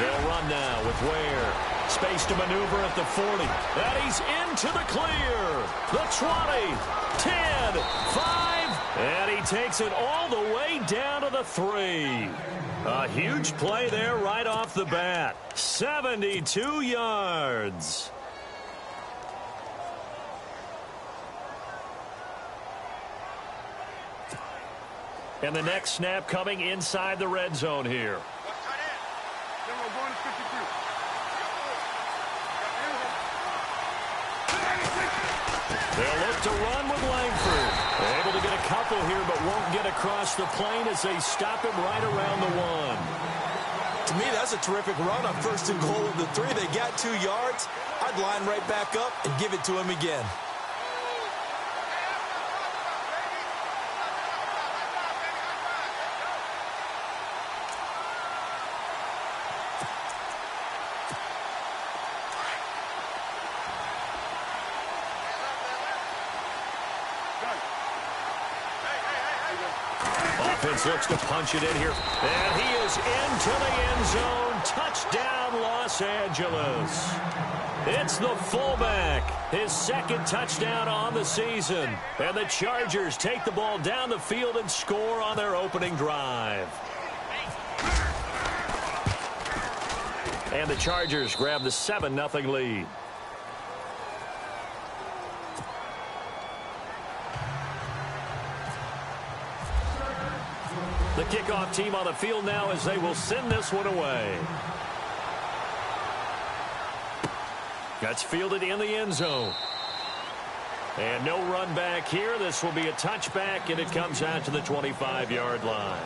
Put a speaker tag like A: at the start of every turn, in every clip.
A: They'll run now with Ware. Space to maneuver at the 40. And he's into the clear. The 20, 10, 5. And he takes it all the way down to the 3. A huge play there right off the bat. 72 yards. And the next snap coming inside the red zone here. They'll look to run with Langford. Able to get a couple here, but won't get across the plane as they stop him right around the 1.
B: To me, that's a terrific run on 1st and goal of the 3. They got 2 yards. I'd line right back up and give it to him again.
A: Offense looks to punch it in here. And he is into the end zone. Touchdown, Los Angeles. It's the fullback. His 2nd touchdown on the season. And the Chargers take the ball down the field and score on their opening drive. And the Chargers grab the 7-0 lead. The kickoff team on the field now as they will send this one away. That's fielded in the end zone. And no run back here. This will be a touchback, and it comes out to the 25-yard line.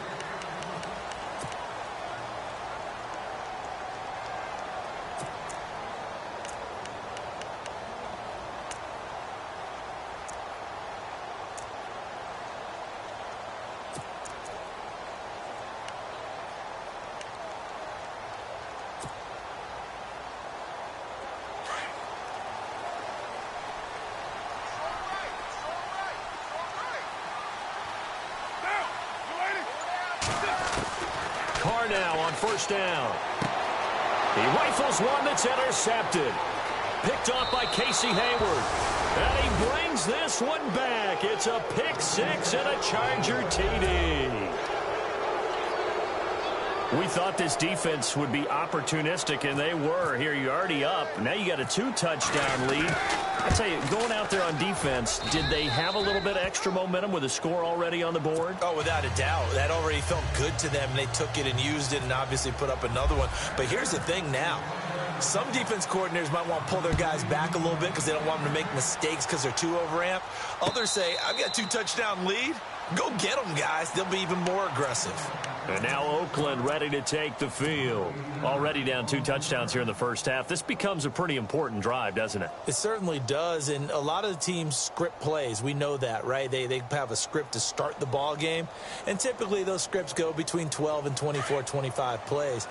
A: Now on 1st down. He rifles one that's intercepted. Picked off by Casey Hayward. And he brings this one back. It's a pick 6 and a Charger TD. We thought this defense would be opportunistic, and they were. Here you're already up. Now you got a 2-touchdown lead. I tell you, going out there on defense, did they have a little bit of extra momentum with a score already on the board?
B: Oh, without a doubt. That already felt good to them. They took it and used it and obviously put up another one. But here's the thing now. Some defense coordinators might want to pull their guys back a little bit because they don't want them to make mistakes because they're too overamped. Others say, I've got a 2-touchdown lead. Go get them, guys. They'll be even more aggressive.
A: And now Oakland ready to take the field. Already down 2 touchdowns here in the first half. This becomes a pretty important drive, doesn't it?
B: It certainly does, and a lot of the teams script plays. We know that, right? They have a script to start the ball game, and typically those scripts go between 12 and 24, 25 plays.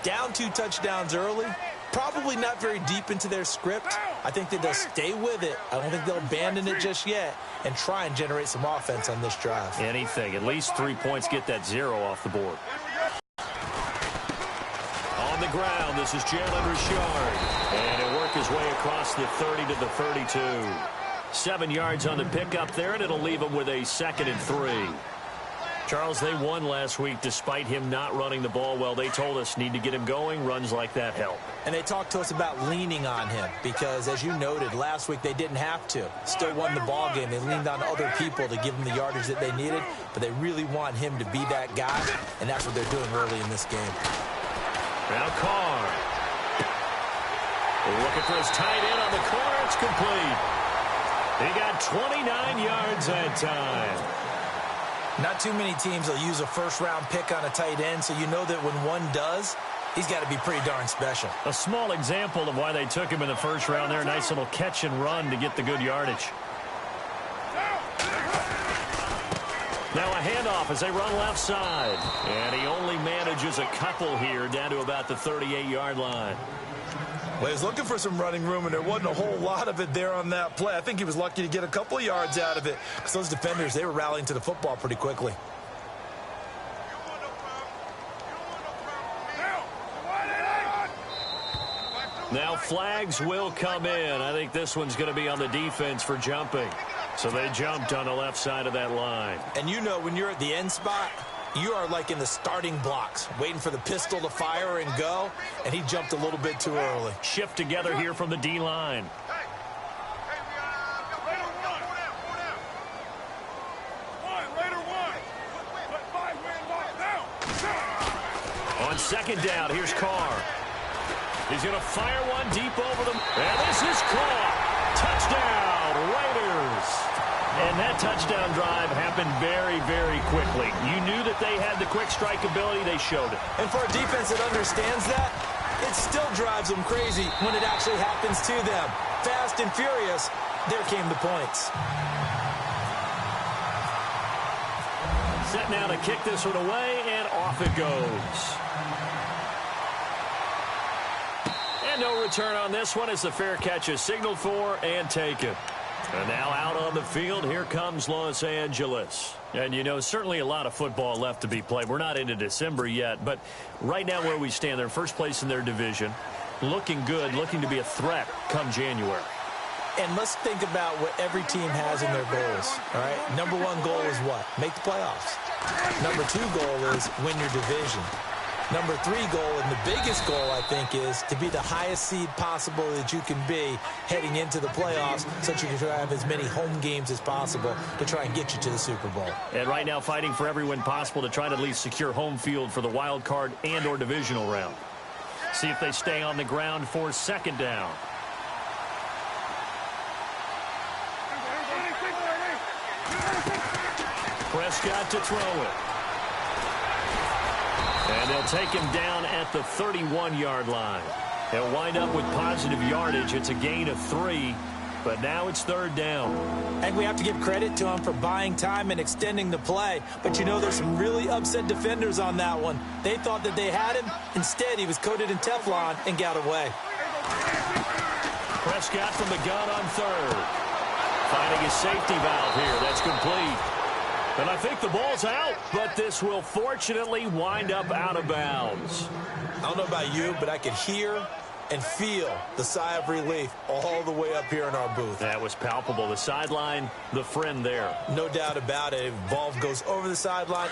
B: Down 2 touchdowns early, probably not very deep into their script. I think that they'll stay with it. I don't think they'll abandon it just yet and try and generate some offense on this drive.
A: Anything. At least 3 points, get that 0 off the board. On the ground, this is Jalen Richard. And he'll work his way across the 30 to the 32. 7 yards on the pickup there, and it'll leave him with a 2nd and 3. Charles, they won last week despite him not running the ball well. They told us need to get him going. Runs like that help.
B: And they talked to us about leaning on him because, as you noted, last week they didn't have to. Still won the ball game. They leaned on other people to give them the yardage that they needed, but they really want him to be that guy, and that's what they're doing early in this game.
A: Now Carr. Looking for his tight end on the corner. It's complete. He got 29 yards that time.
B: Not too many teams will use a first-round pick on a tight end, so you know that when one does, he's got to be pretty darn special.
A: A small example of why they took him in the first round there. Nice little catch and run to get the good yardage. Now a handoff as they run left side. And he only manages a couple here down to about the 38-yard line.
B: Well, he was looking for some running room, and there wasn't a whole lot of it there on that play. I think he was lucky to get a couple of yards out of it because those defenders, they were rallying to the football pretty quickly.
A: Now flags will come in. I think this one's going to be on the defense for jumping. So they jumped on the left side of that line.
B: And you know when you're at the end spot, you are like in the starting blocks, waiting for the pistol to fire and go, and he jumped a little bit too early.
A: Shift together here from the D-line. On second down, here's Carr. He's going to fire one deep over them. And this is caught. Touchdown, Raiders. And that touchdown drive happened very, very quickly. You knew that they had the quick strike ability. They showed it.
B: And for a defense that understands that, it still drives them crazy when it actually happens to them. Fast and furious, there came the points.
A: Set now to kick this one away, and off it goes. And no return on this one as the fair catch is signaled for and taken. And now out on the field, here comes Los Angeles. And, you know, certainly a lot of football left to be played. We're not into December yet, but right now where we stand, they're first place in their division, looking good, looking to be a threat come January.
B: And let's think about what every team has in their goals, all right? Number one goal is what? Make the playoffs. Number two goal is win your division. Number three goal, and the biggest goal, I think, is to be the highest seed possible that you can be heading into the playoffs so that you can try to have as many home games as possible to try and get you to the Super Bowl.
A: And right now fighting for every win possible to try to at least secure home field for the wild card and or divisional round. See if they stay on the ground for second down. Prescott to throw it. And they'll take him down at the 31-yard line. He'll wind up with positive yardage. It's a gain of 3, but now it's third down.
B: And we have to give credit to him for buying time and extending the play. But you know there's some really upset defenders on that one. They thought that they had him. Instead, he was coated in Teflon and got away.
A: Prescott from the gun on third. Finding his safety valve here. That's complete. And I think the ball's out, but this will fortunately wind up out of bounds.
B: I don't know about you, but I could hear and feel the sigh of relief all the way up here in our booth.
A: That was palpable. The sideline, the friend there.
B: No doubt about it. Ball goes over the sideline.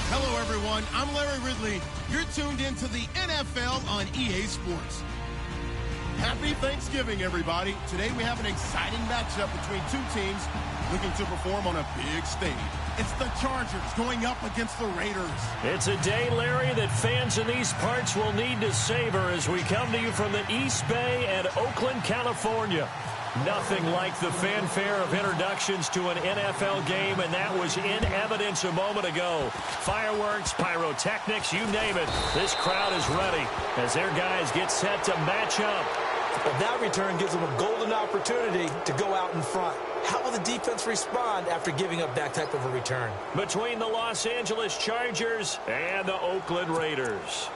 C: Hello, everyone. I'm Larry Ridley. You're tuned into the NFL on EA Sports. Happy Thanksgiving, everybody. Today we have an exciting matchup between two teams looking to perform on a big stage. It's the Chargers going up against the Raiders.
A: It's a day, Larry, that fans in these parts will need to savor as we come to you from the East Bay and Oakland, California. Nothing like the fanfare of introductions to an NFL game, and that was in evidence a moment ago. Fireworks, pyrotechnics, you name it. This crowd is ready as their guys get set to match up
B: Well, that return gives them a golden opportunity to go out in front. How will the defense respond after giving up that type of a return?
A: Between the Los Angeles Chargers and the Oakland Raiders.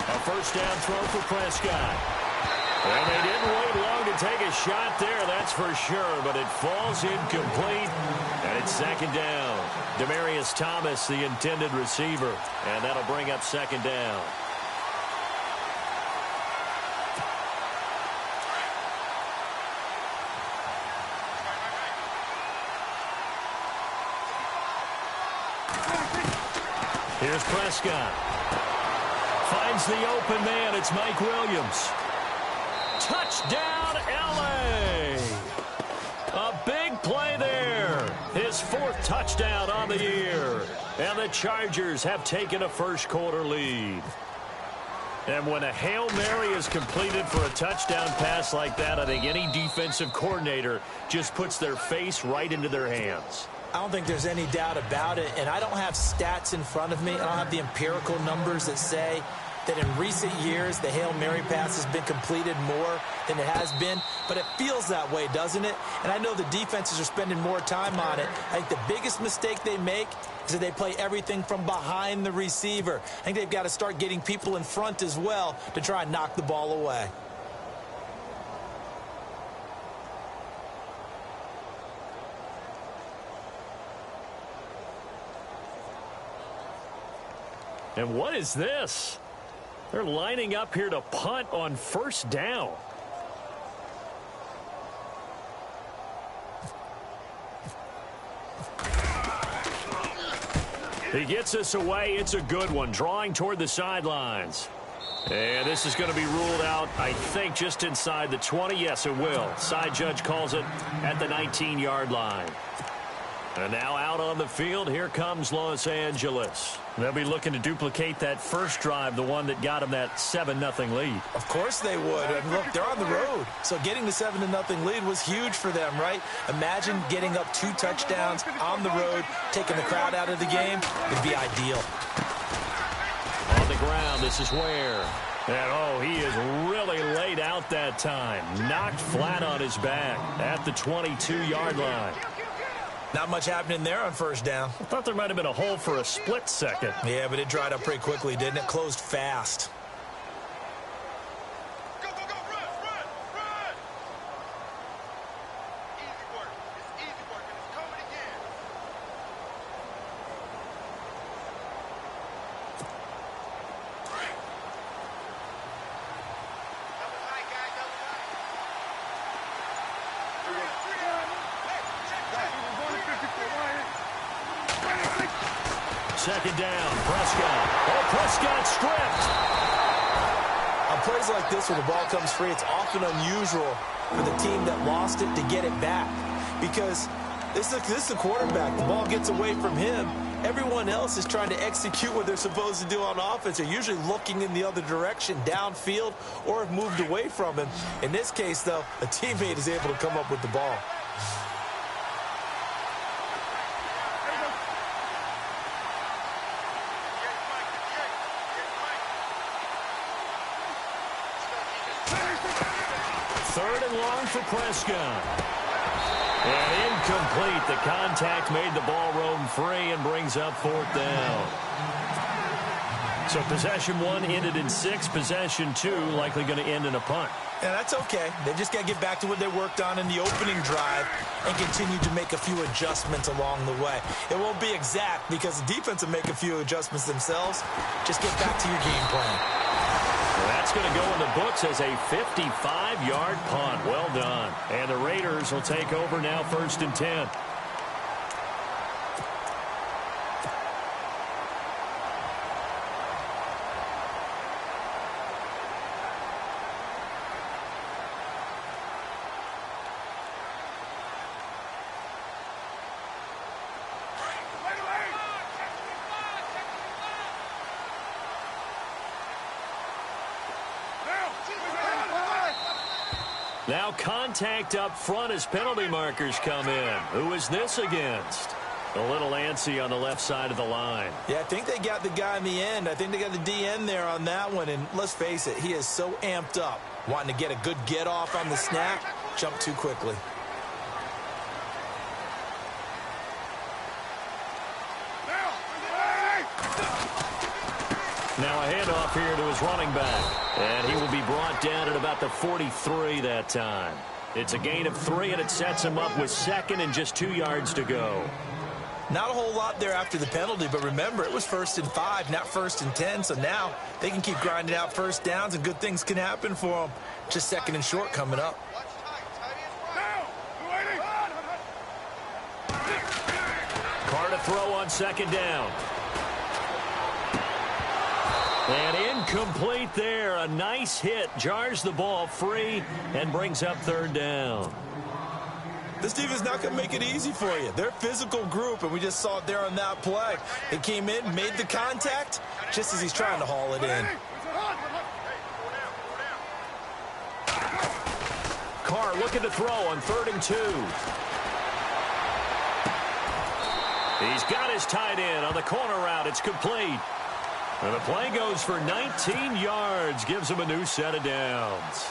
A: A first down throw for Prescott. And they didn't wait long to take a shot there, that's for sure, but it falls incomplete, and it's second down. Demaryius Thomas, the intended receiver, and that'll bring up second down. Here's Prescott. Finds the open man. It's Mike Williams. Touchdown, L.A. A big play there. His fourth touchdown on the year. And the Chargers have taken a first-quarter lead. And when a Hail Mary is completed for a touchdown pass like that, I think any defensive coordinator just puts their face right into their hands.
B: I don't think there's any doubt about it, and I don't have stats in front of me. I don't have the empirical numbers that say that in recent years the Hail Mary pass has been completed more than it has been, but it feels that way, doesn't it? And I know the defenses are spending more time on it. I think the biggest mistake they make is that they play everything from behind the receiver. I think they've got to start getting people in front as well to try and knock the ball away.
A: And what is this? They're lining up here to punt on first down. He gets us away. It's a good one. Drawing toward the sidelines. And this is going to be ruled out, I think, just inside the 20. Yes, it will. Side judge calls it at the 19-yard line. And now out on the field, here comes Los Angeles. They'll be looking to duplicate that first drive, the one that got them that 7-0 lead.
B: Of course they would. And look, they're on the road. So getting the 7-0 lead was huge for them, right? Imagine getting up 2 touchdowns on the road, taking the crowd out of the game. It'd be ideal.
A: On the ground, this is Ware. And, oh, he is really laid out that time. Knocked flat on his back at the 22-yard line.
B: Not much happening there on first down.
A: I thought there might have been a hole for a split second.
B: Yeah, but it dried up pretty quickly, didn't it? Closed fast.
D: Go, go, go, run, run, run! Easy work. It's easy work, and it's coming again. Double tight, guys, double tight.
A: Second down, Prescott. Oh, Prescott stripped.
B: On plays like this where the ball comes free, it's often unusual for the team that lost it to get it back. Because this is a quarterback. The ball gets away from him. Everyone else is trying to execute what they're supposed to do on offense. They're usually looking in the other direction, downfield, or have moved away from him. In this case, though, a teammate is able to come up with the ball.
A: Third and long for Prescott. And incomplete. The contact made the ball roam free and brings up fourth down. So possession 1 ended in 6. Possession 2 likely going to end in a punt.
B: Yeah, that's okay. They just got to get back to what they worked on in the opening drive and continue to make a few adjustments along the way. It won't be exact because the defense will make a few adjustments themselves. Just get back to your game plan.
A: Well, that's going to go in the books as a 55-yard punt. Well done. And the Raiders will take over now, 1st and 10. Now contact up front as penalty markers come in. Who is this against? A little antsy on the left side of the line.
B: Yeah, I think they got the guy in the end. I think they got the DN there on that one. And let's face it, he is so amped up, wanting to get a good get off on the snap, jump too quickly.
A: Now a handoff here to his running back. And he will be brought down at about the 43 that time. It's a gain of 3, and it sets him up with 2nd and just 2 yards to go.
B: Not a whole lot there after the penalty, but remember, it was 1st and 5, not 1st and 10, so now they can keep grinding out first downs, and good things can happen for them. Just 2nd and short coming up.
A: Carr to throw on 2nd down. And incomplete there. A nice hit. Jars the ball free and brings up 3rd down.
B: This team is not going to make it easy for you. They're a physical group, and we just saw it there on that play. They came in, made the contact, just as he's trying to haul it in.
A: Carr looking to throw on 3rd and 2. He's got his tight end on the corner route. It's complete. And the play goes for 19 yards, gives him a new set of downs.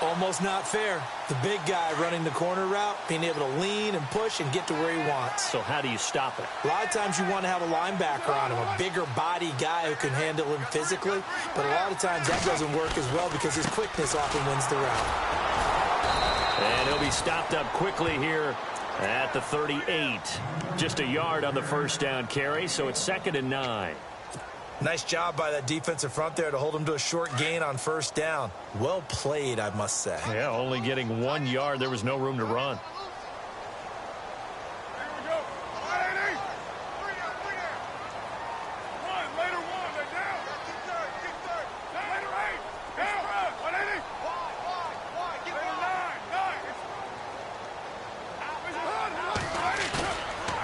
B: Almost not fair. The big guy running the corner route, being able to lean and push and get to where he wants.
A: So how do you stop it?
B: A lot of times you want to have a linebacker on him, a bigger body guy who can handle him physically. But a lot of times that doesn't work as well because his quickness often wins the route.
A: And he'll be stopped up quickly here at the 38. Just a yard on the 1st down carry, so it's 2nd and 9.
B: Nice job by that defensive front there to hold him to a short gain on 1st down. Well played, I must say.
A: Yeah, only getting 1 yard. There was no room to run.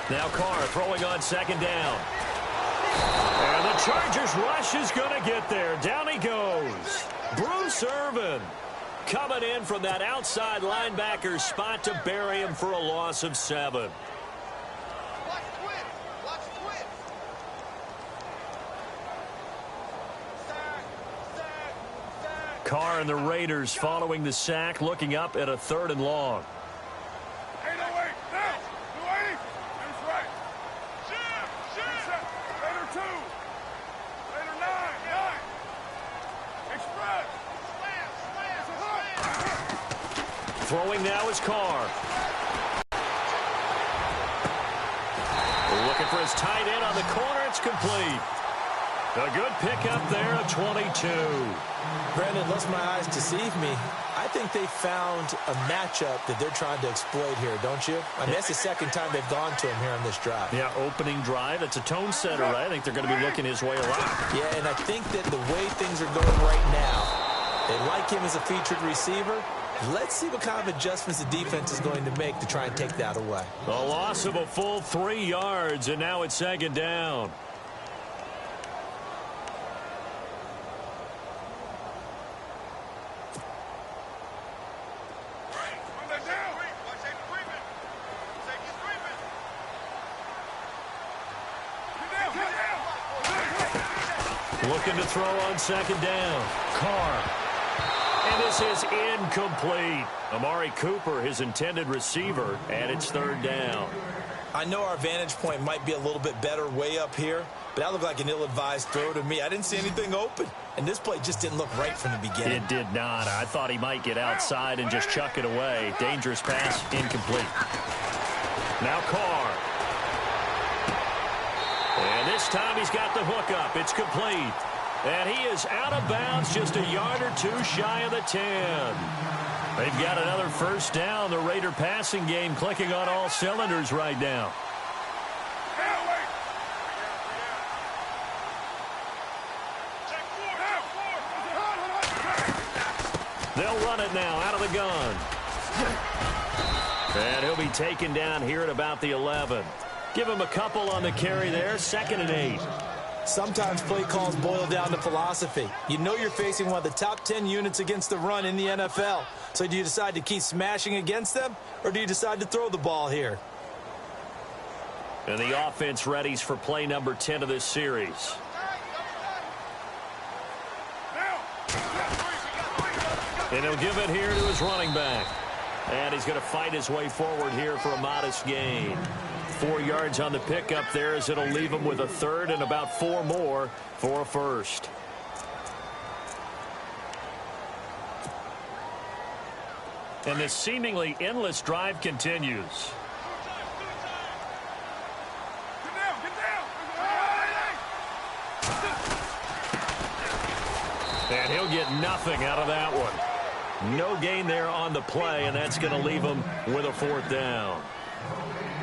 A: Now Carr throwing on 2nd down. And the Chargers rush is going to get there. Down he goes. Bruce Irvin coming in from that outside linebacker spot to bury him for a loss of 7. Carr and the Raiders following the sack, looking up at a 3rd and long. Throwing now is Carr. Looking for his tight end on the corner. It's complete. A good pickup there of 22.
B: Brandon, unless my eyes deceive me, I think they found a matchup that they're trying to exploit here, don't you? I mean, that's the 2nd time they've gone to him here on this drive.
A: Yeah, opening drive. It's a tone setter, right? I think they're going to be looking his way a lot.
B: Yeah, and I think that the way things are going right now, they like him as a featured receiver. Let's see what kind of adjustments the defense is going to make to try and take that away.
A: A loss of a full 3 yards, and now it's 2nd down. Looking to throw on 2nd down. Carr. And this is incomplete. Amari Cooper, his intended receiver, and it's 3rd down.
B: I know our vantage point might be a little bit better way up here, but that looked like an ill-advised throw to me. I didn't see anything open, and this play just didn't look right from the beginning.
A: It did not. I thought he might get outside and just chuck it away. Dangerous pass, incomplete. Now Carr. And this time he's got the hook up. It's complete. And he is out of bounds, just a yard or 2 shy of the 10. They've got another 1st down. The Raider passing game clicking on all cylinders right now. They'll run it now out of the gun. And he'll be taken down here at about the 11. Give him a couple on the carry there. 2nd and 8.
B: Sometimes play calls boil down to philosophy. You know you're facing one of the top 10 units against the run in the NFL. So do you decide to keep smashing against them, or do you decide to throw the ball here?
A: And the offense readies for play number 10 of this series. And he'll give it here to his running back. And he's going to fight his way forward here for a modest gain. 4 yards on the pickup there, as it'll leave him with a third and about 4 more for a first. And this seemingly endless drive continues. And he'll get nothing out of that one. No gain there on the play, and that's going to leave him with a 4th down.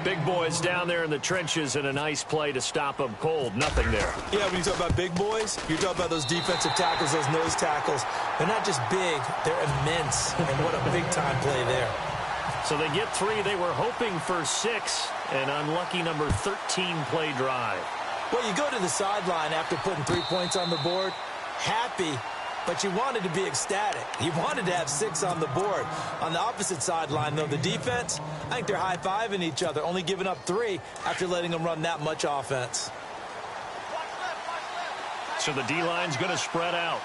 A: Big boys down there in the trenches, and a nice play to stop them cold. Nothing there.
B: Yeah, when you talk about big boys, you're talking about those defensive tackles, those nose tackles. They're not just big, they're immense. And what a big-time play there.
A: So they get 3. They were hoping for 6. An unlucky number 13 play drive.
B: Well, you go to the sideline after putting 3 points on the board, happy, but you wanted to be ecstatic. You wanted to have 6 on the board. On the opposite sideline, though, the defense, I think they're high-fiving each other, only giving up 3 after letting them run that much offense.
A: So the D-line's going to spread out.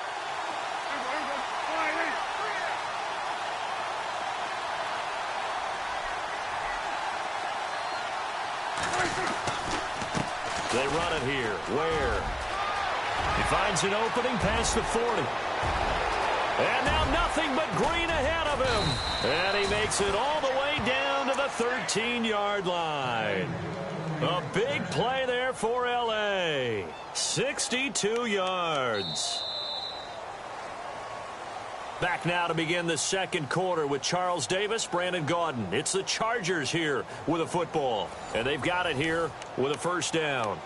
A: They run it here. Where? He finds an opening past the 40. And now nothing but green ahead of him. And he makes it all the way down to the 13-yard line. A big play there for L.A. 62 yards. Back now to begin the second quarter with Charles Davis, Brandon Gaudin. It's the Chargers here with a football. And they've got it here with a first down.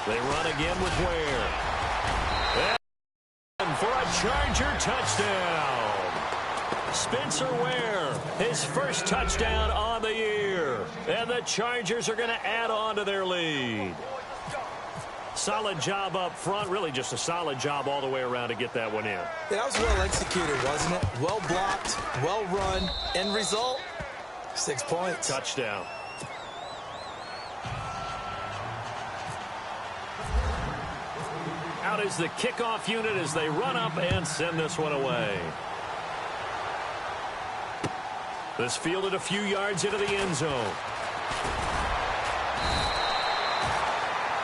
A: They run again with Ware. And for a Charger touchdown. Spencer Ware, his first touchdown on the year. And the Chargers are going to add on to their lead. Solid job up front. Really just a solid job all the way around to get that one in.
B: That was well executed, wasn't it? Well blocked, well run. End result, 6 points.
A: Touchdown. Out is the kickoff unit as they run up and send this one away. This fielded a few yards into the end zone.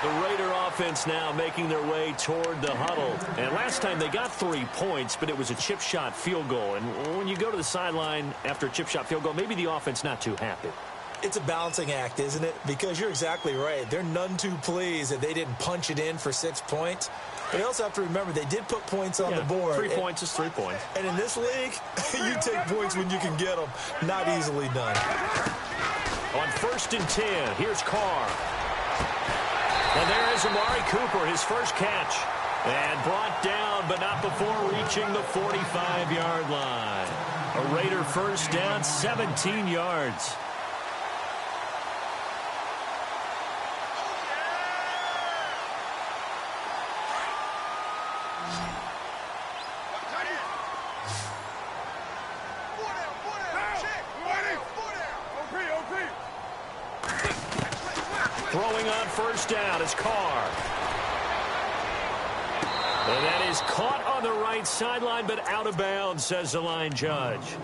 A: The Raider offense now making their way toward the huddle. And last time they got 3 points, but it was a chip shot field goal. And when you go to the sideline after a chip shot field goal, maybe the offense not too happy.
B: It's a balancing act, isn't it? Because you're exactly right. They're none too pleased that they didn't punch it in for 6 points. But you also have to remember they did put points on the board.
A: 3 points is 3 points.
B: And in this league, you take points when you can get them. Not easily done.
A: On 1st and 10, here's Carr. And there is Amari Cooper, his first catch. And brought down, but not before reaching the 45-yard line. A Raider first down, 17 yards. Throwing on first down is Carr. And that is caught on the right sideline, but out of bounds, says the line judge.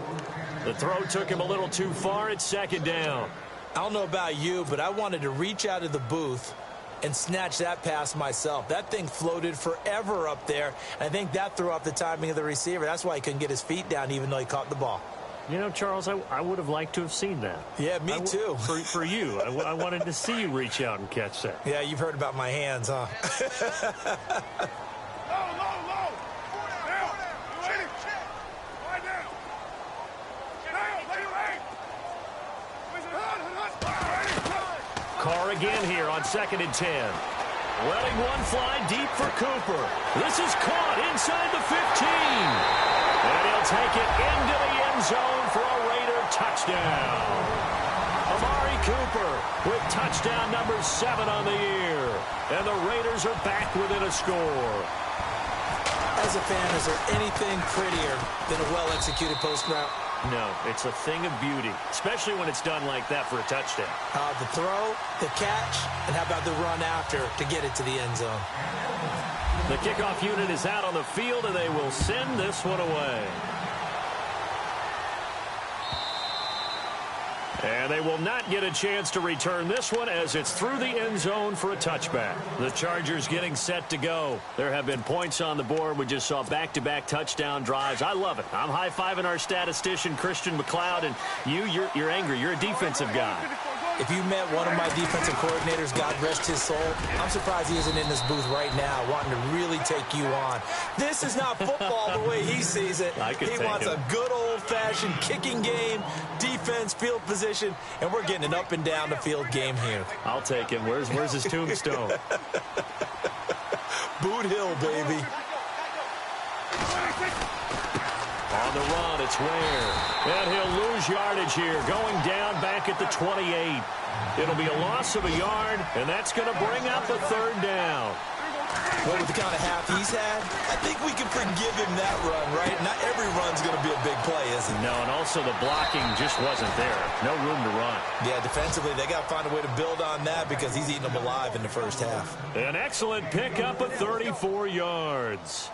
A: The throw took him a little too far. It's 2nd down.
B: I don't know about you, but I wanted to reach out of the booth and snatch that pass myself. That thing floated forever up there. I think that threw off the timing of the receiver. That's why he couldn't get his feet down even though he caught the ball.
A: You know, Charles, I would have liked to have seen that.
B: Yeah, me too.
A: For you. I wanted to see you reach out and catch that.
B: Yeah, you've heard about my hands, huh?
A: Carr again here on 2nd and 10. Letting one fly deep for Cooper. This is caught inside the 15. And he'll take it into the end zone for a Raider touchdown. Amari Cooper with touchdown number 7 on the year. And the Raiders are back within a score.
B: As a fan, is there anything prettier than a well-executed post route?
A: No, it's a thing of beauty, especially when it's done like that for a touchdown.
B: The throw, the catch, and how about the run after to get it to the end zone?
A: The kickoff unit is out on the field, and they will send this one away. And they will not get a chance to return this one as it's through the end zone for a touchback. The Chargers getting set to go. There have been points on the board. We just saw back-to-back touchdown drives. I love it. I'm high-fiving our statistician, Christian McLeod, and you're angry. You're a defensive guy.
B: If you met one of my defensive coordinators, God rest his soul, I'm surprised he isn't in this booth right now wanting to really take you on. This is not football the way he sees it. He wants a good old-fashioned kicking game, defense, field position, and we're getting an up-and-down-the-field game here.
A: I'll take him. Where's his tombstone?
B: Boot Hill, baby.
A: On the run, it's Ware. And he'll lose yardage here, going down back at the 28. It'll be a loss of a yard, and that's going to bring up a 3rd down.
B: Well, with the kind of half he's had, I think we can forgive him that run, right? Not every run's going to be a big play, is it?
A: No, and also the blocking just wasn't there. No room to run.
B: Yeah, defensively, they got to find a way to build on that because he's eating them alive in the first half.
A: An excellent pickup of 34 yards.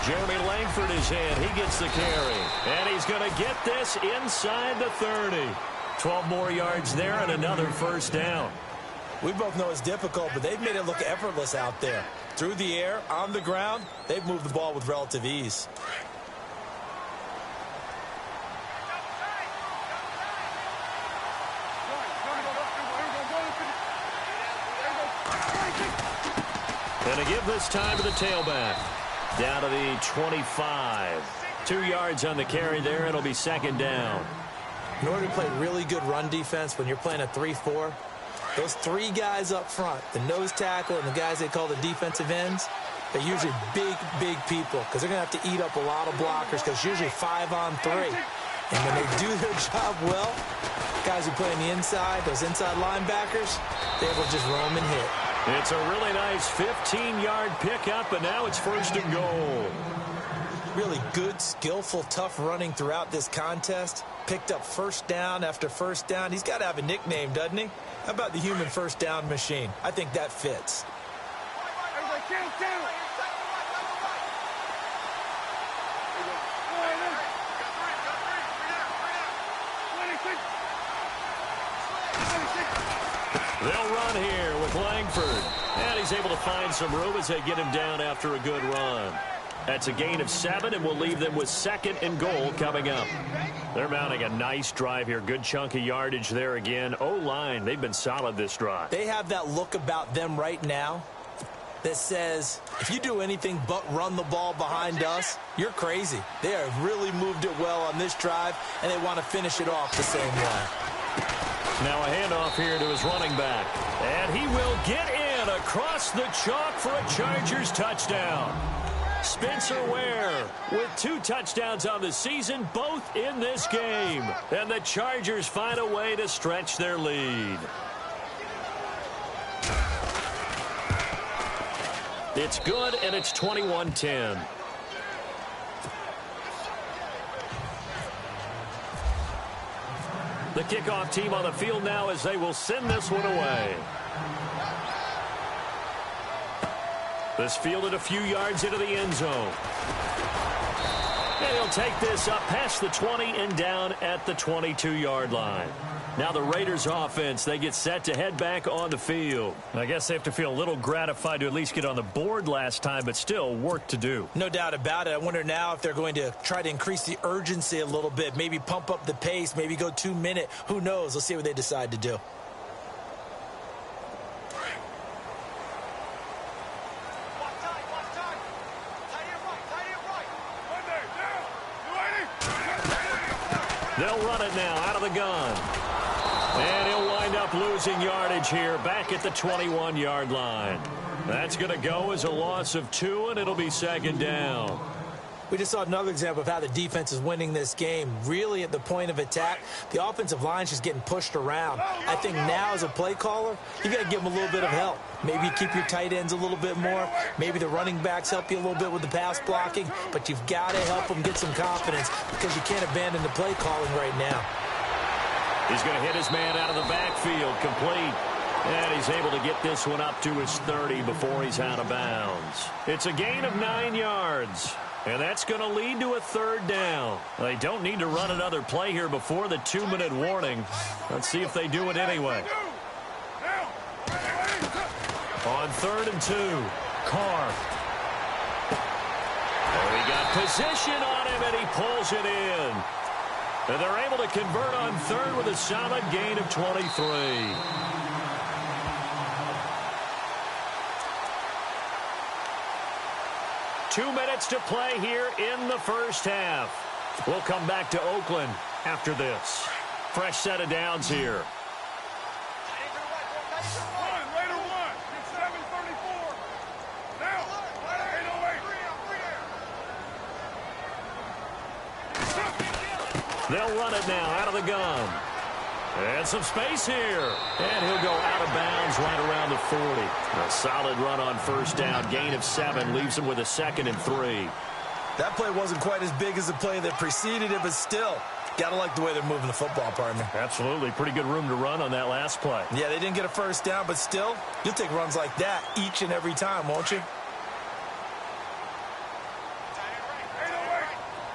A: Jeremy Langford is in. He gets the carry. And he's going to get this inside the 30. 12 more yards there and another 1st down.
B: We both know it's difficult, but they've made it look effortless out there. Through the air, on the ground, they've moved the ball with relative ease.
A: And to give this time to the tailback. Down to the 25. 2 yards on the carry there. It'll be 2nd down.
B: In order to play really good run defense when you're playing a 3-4, those 3 guys up front, the nose tackle and the guys they call the defensive ends, they're usually big, big people because they're going to have to eat up a lot of blockers because it's usually 5-on-3. And when they do their job well, guys who play on the inside, those inside linebackers, they're able to just roam and hit.
A: It's a really nice 15-yard pickup, and now it's 1st and goal.
B: Really good, skillful, tough running throughout this contest. Picked up 1st down after 1st down. He's got to have a nickname, doesn't he? How about the human 1st down machine? I think that fits.
A: They'll run here with Langford. And he's able to find some room as they get him down after a good run. That's a gain of 7, and we'll leave them with 2nd and goal coming up. They're mounting a nice drive here. Good chunk of yardage there again. O-line, they've been solid this drive.
B: They have that look about them right now that says, if you do anything but run the ball behind us, you're crazy. They have really moved it well on this drive, and they want to finish it off the same way.
A: Now a handoff here to his running back. And he will get in across the chalk for a Chargers touchdown. Spencer Ware with 2 touchdowns on the season, both in this game. And the Chargers find a way to stretch their lead. It's good, and it's 21-10. The kickoff team on the field now as they will send this one away. This fielded a few yards into the end zone. And he'll take this up past the 20 and down at the 22-yard line. Now the Raiders offense, they get set to head back on the field. I guess they have to feel a little gratified to at least get on the board last time, but still work to do.
B: No doubt about it. I wonder now if they're going to try to increase the urgency a little bit, maybe pump up the pace, maybe go 2-minute. Who knows? Let's see what they decide to do.
A: They'll run it now out of the gun. And he'll wind up losing yardage here back at the 21-yard line. That's going to go as a loss of 2, and it'll be second down.
B: We just saw another example of how the defense is winning this game. Really at the point of attack, the offensive line's just getting pushed around. I think now as a play caller, you got to give them a little bit of help. Maybe keep your tight ends a little bit more. Maybe the running backs help you a little bit with the pass blocking. But you've got to help them get some confidence because you can't abandon the play calling right now.
A: He's going to hit his man out of the backfield, complete. And he's able to get this one up to his 30 before he's out of bounds. It's a gain of 9 yards. And that's going to lead to a third down. They don't need to run another play here before the 2-minute warning. Let's see if they do it anyway. On 3rd and 2, Carr. Oh, he got position on him, and he pulls it in. And they're able to convert on 3rd with a solid gain of 23. Two minutes to play here in the first half. We'll come back to Oakland after this. Fresh set of downs here.
D: Raider 1. It's 7:34. Now, 808.
A: They'll run it now out of the gun. And some space here. And he'll go out of bounds right around the 40. A solid run on first down. Gain of 7 leaves him with a 2nd and 3.
B: That play wasn't quite as big as the play that preceded it, but still, got to like the way they're moving the football, partner.
A: Absolutely. Pretty good room to run on that last play.
B: Yeah, they didn't get a first down, but still, you'll take runs like that each and every time, won't you?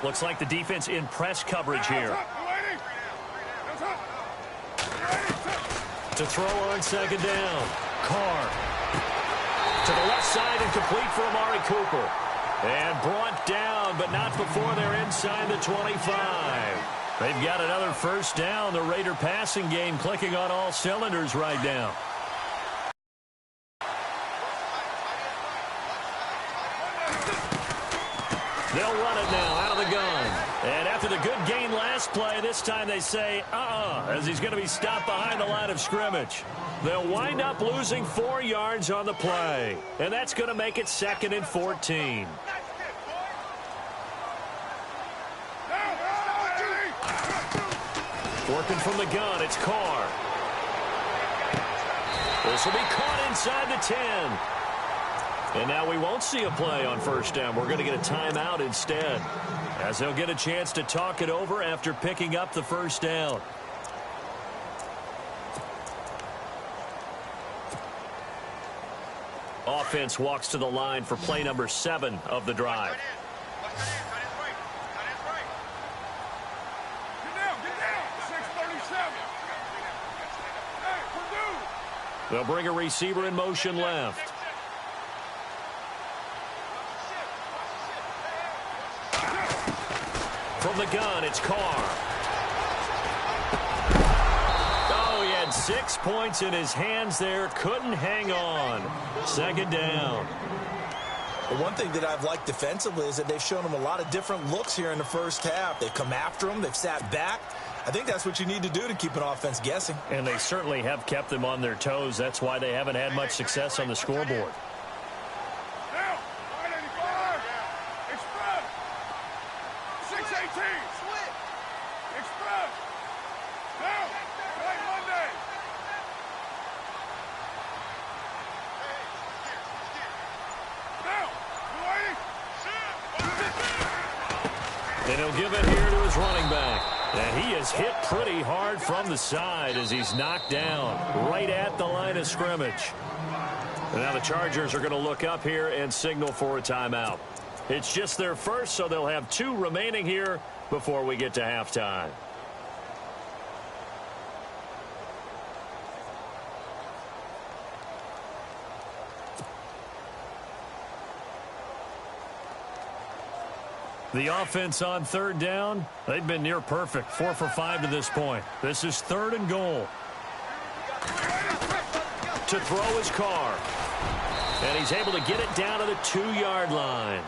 A: Looks like the defense in press coverage here. To throw on 2nd down. Carr. To the left side and complete for Amari Cooper. And brought down, but not before they're inside the 25. They've got another first down. The Raider passing game clicking on all cylinders right now. They'll run it now out of the gun. And after the good gain last play, this time they say, as he's going to be stopped behind the line of scrimmage. They'll wind up losing 4 yards on the play. And that's going to make it 2nd and 14. Working from the gun, it's Carr. This will be caught inside the 10. And now we won't see a play on first down. We're going to get a timeout instead, as they'll get a chance to talk it over after picking up the first down. Offense walks to the line for play number 7 of the drive. They'll bring a receiver in motion left. From the gun, it's Carr. Oh, he had 6 points in his hands there. Couldn't hang on. 2nd down.
B: The one thing that I've liked defensively is that they've shown him a lot of different looks here in the first half. They've come after him. They've sat back. I think that's what you need to do to keep an offense guessing.
A: And they certainly have kept them on their toes. That's why they haven't had much success on the scoreboard. And he'll give it here to his running back. And he is hit pretty hard from the side as he's knocked down right at the line of scrimmage. And now the Chargers are going to look up here and signal for a timeout. It's just their first, so they'll have 2 remaining here before we get to halftime. The offense on 3rd down, they've been near perfect, 4 for 5 to this point. This is 3rd and goal. To throw his car. And he's able to get it down to the 2-yard line.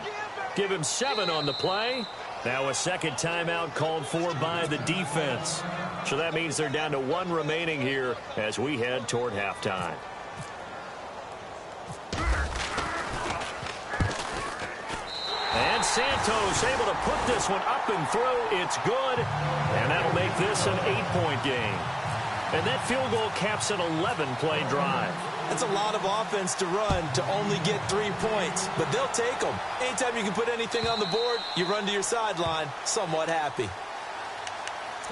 A: Give him 7 on the play. Now a second timeout called for by the defense. So that means they're down to 1 remaining here as we head toward halftime. And Santos able to put this one up and through. It's good. And that'll make this an 8-point game. And that field goal caps an 11-play drive.
B: That's a lot of offense to run to only get 3 points, but they'll take them. Anytime you can put anything on the board, you run to your sideline somewhat happy.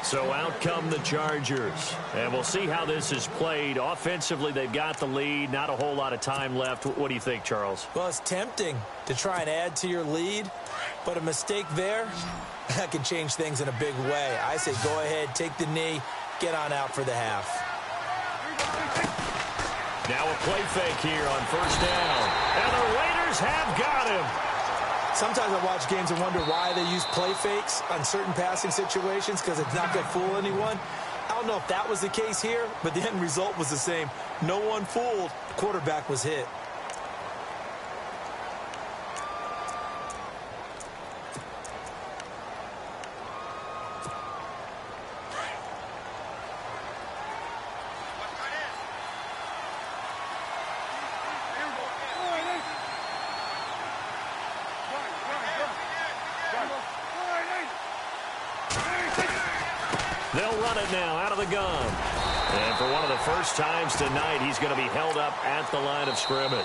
A: So out come the Chargers. And we'll see how this is played. Offensively, they've got the lead. Not a whole lot of time left. What do you think, Charles?
B: Well, it's tempting to try and add to your lead, but a mistake there, that can change things in a big way. I say go ahead, take the knee, get on out for the half.
A: Now a play fake here on 1st down. And the Raiders have got him.
B: Sometimes I watch games and wonder why they use play fakes on certain passing situations, because it's not going to fool anyone. I don't know if that was the case here, but the end result was the same. No one fooled. The quarterback was hit.
A: They'll run it now out of the gun. And for one of the first times tonight, he's going to be held up at the line of scrimmage.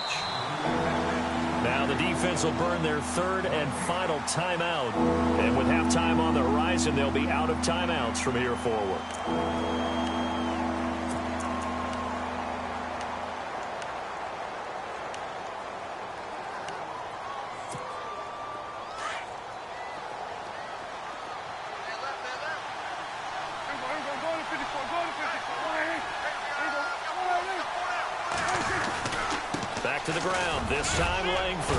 A: Now the defense will burn their 3rd and final timeout. And with halftime on the horizon, they'll be out of timeouts from here forward. Back to the ground, this time Langford.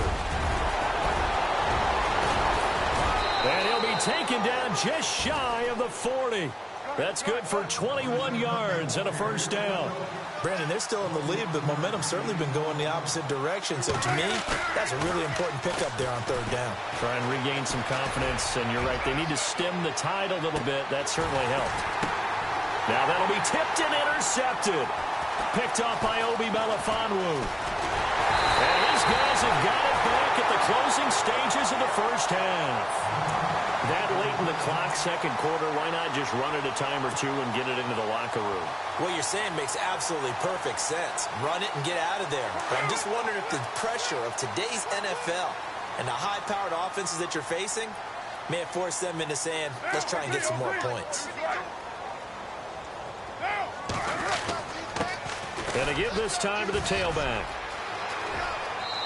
A: And he'll be taken down just shy of the 40. That's good for 21 yards and a 1st down.
B: Brandon, they're still in the lead, but momentum's certainly been going the opposite direction. So to me, that's a really important pickup there on 3rd down.
A: Try and regain some confidence, and you're right, they need to stem the tide a little bit. That certainly helped. Now that'll be tipped and intercepted. Picked off by Obi Melifonwu. And these guys have got it back at the closing stages of the 1st half. That late in the clock, 2nd quarter, why not just run it a time or 2 and get it into the locker room?
B: What you're saying makes absolutely perfect sense. Run it and get out of there. But I'm just wondering if the pressure of today's NFL and the high-powered offenses that you're facing may have forced them into saying, let's try and get some more points.
A: And they give this time to the tailback.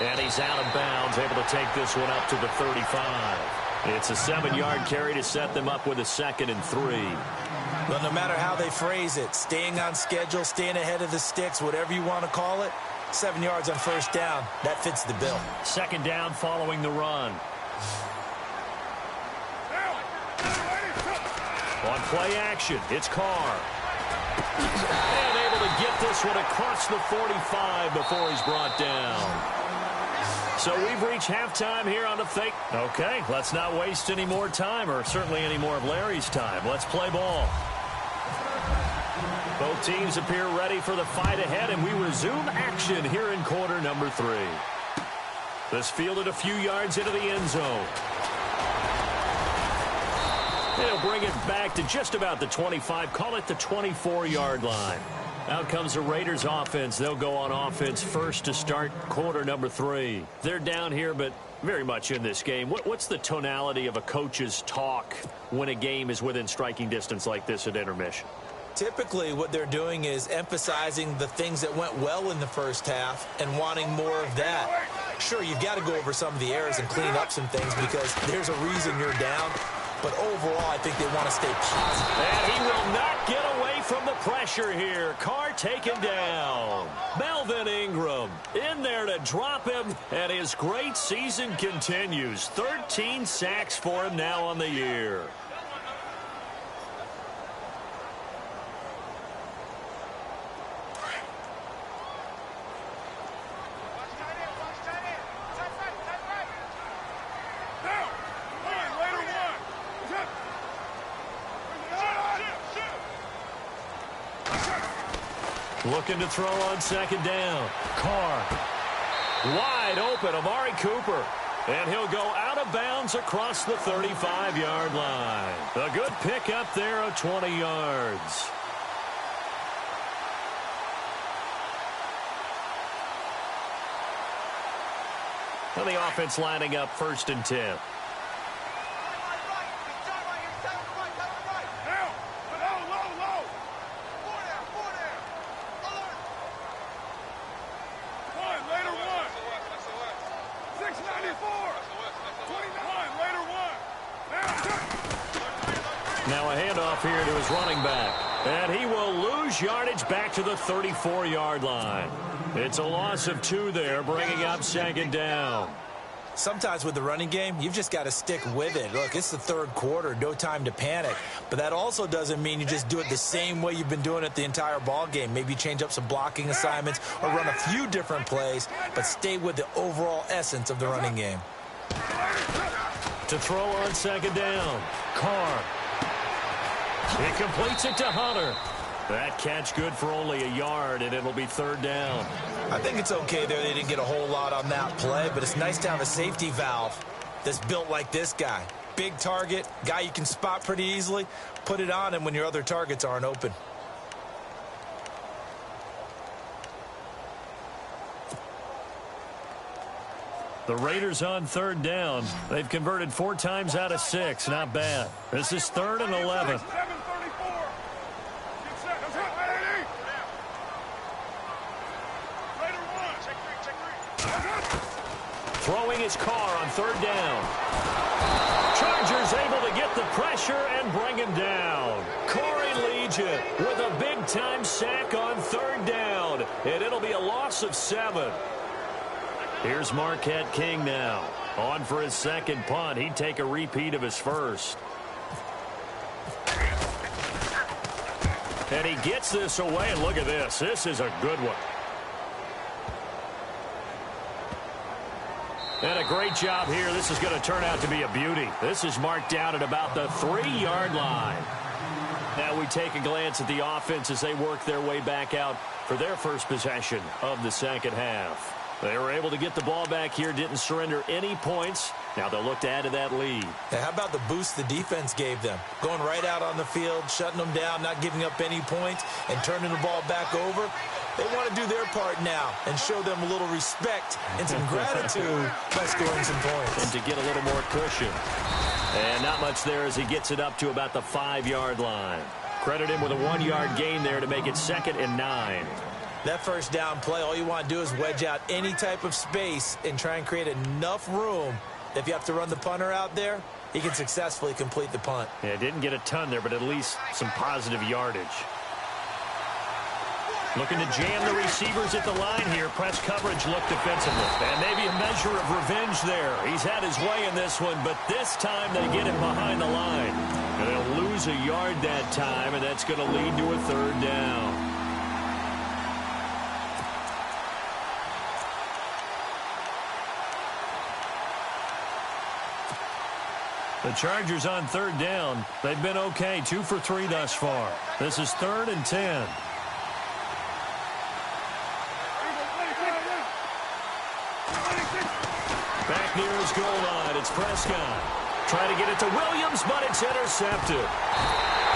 A: And he's out of bounds, able to take this one up to the 35. It's a 7-yard carry to set them up with a 2nd and 3.
B: Well, no matter how they phrase it, staying on schedule, staying ahead of the sticks, whatever you want to call it, 7 yards on 1st down, that fits the bill.
A: 2nd down following the run. On play action, it's Carr. And able to get this one across the 45 before he's brought down. So we've reached halftime here on the fake. Okay, let's not waste any more time, or certainly any more of Larry's time. Let's play ball. Both teams appear ready for the fight ahead, and we resume action here in quarter number 3. This fielded a few yards into the end zone. They'll bring it back to just about the 25, call it the 24-yard line. Out comes the Raiders offense. They'll go on offense first to start quarter number 3. They're down here, but very much in this game. What's the tonality of a coach's talk when a game is within striking distance like this at intermission?
B: Typically, what they're doing is emphasizing the things that went well in the 1st half and wanting more of that. Sure, you've got to go over some of the errors and clean up some things because there's a reason you're down. But overall, I think they want to stay positive.
A: And he will not get away from the pressure here. Carr taken down. Melvin Ingram in there to drop him. And his great season continues. 13 sacks for him now on the year. Looking to throw on second down. Carr. Wide open, Amari Cooper. And he'll go out of bounds across the 35-yard line. A good pickup there of 20 yards. And the offense lining up 1st and 10. Now a handoff here to his running back. And he will lose yardage back to the 34-yard line. It's a loss of 2 there, bringing up 2nd down.
B: Sometimes with the running game, you've just got to stick with it. Look, it's the 3rd quarter, no time to panic. But that also doesn't mean you just do it the same way you've been doing it the entire ball game. Maybe change up some blocking assignments or run a few different plays, but stay with the overall essence of the running game.
A: To throw on 2nd down, Carr. He completes it to Hunter. That catch good for only a yard, and it'll be 3rd down.
B: I think it's okay there. They didn't get a whole lot on that play, but it's nice to have a safety valve that's built like this guy. Big target, guy you can spot pretty easily. Put it on him when your other targets aren't open.
A: The Raiders on 3rd down. They've converted 4 times out of 6. Not bad. This is 3rd and 11. Throwing his Carr on 3rd down. Chargers able to get the pressure and bring him down. Corey Legion with a big-time sack on 3rd down. And it'll be a loss of 7. Here's Marquette King now. On for his 2nd punt. He'd take a repeat of his 1st. And he gets this away, and look at this. This is a good one. And a great job here. This is going to turn out to be a beauty. This is marked down at about the 3-yard line. Now we take a glance at the offense as they work their way back out for their first possession of the 2nd half. They were able to get the ball back here, didn't surrender any points. Now they'll look to add to that lead.
B: Hey, how about the boost the defense gave them? Going right out on the field, shutting them down, not giving up any points, and turning the ball back over. They want to do their part now and show them a little respect and some gratitude by scoring some points.
A: And to get a little more cushion. And not much there as he gets it up to about the 5-yard line. Credit him with a 1-yard gain there to make it 2nd and 9.
B: That 1st down play, all you want to do is wedge out any type of space and try and create enough room. If you have to run the punter out there, he can successfully complete the punt.
A: Yeah, didn't get a ton there, but at least some positive yardage. Looking to jam the receivers at the line here. Press coverage look defensively. And maybe a measure of revenge there. He's had his way in this one, but this time they get him behind the line. And they'll lose a yard that time, and that's going to lead to a 3rd down. The Chargers on 3rd down. They've been okay, 2 for 3 thus far. This is 3rd and 10. Back near his goal line, it's Prescott. Trying to get it to Williams, but it's intercepted.